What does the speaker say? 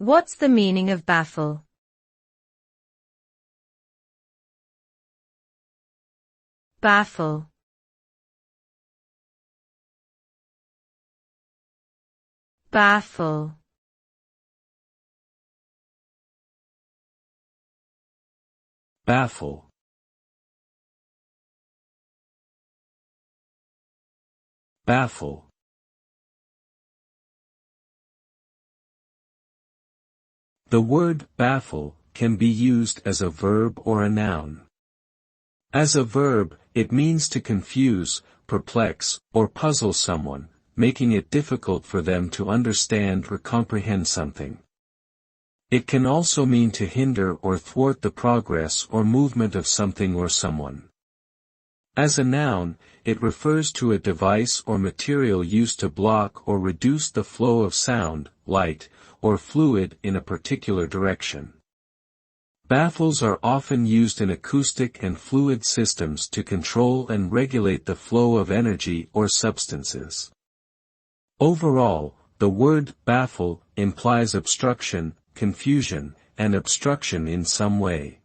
What's the meaning of baffle? Baffle. Baffle. Baffle. Baffle. The word baffle can be used as a verb or a noun. As a verb, it means to confuse, perplex, or puzzle someone, making it difficult for them to understand or comprehend something. It can also mean to hinder or thwart the progress or movement of something or someone. As a noun, it refers to a device or material used to block or reduce the flow of sound, light, or fluid in a particular direction. Baffles are often used in acoustic and fluid systems to control and regulate the flow of energy or substances. Overall, the word baffle implies obstruction, confusion, and obstruction in some way.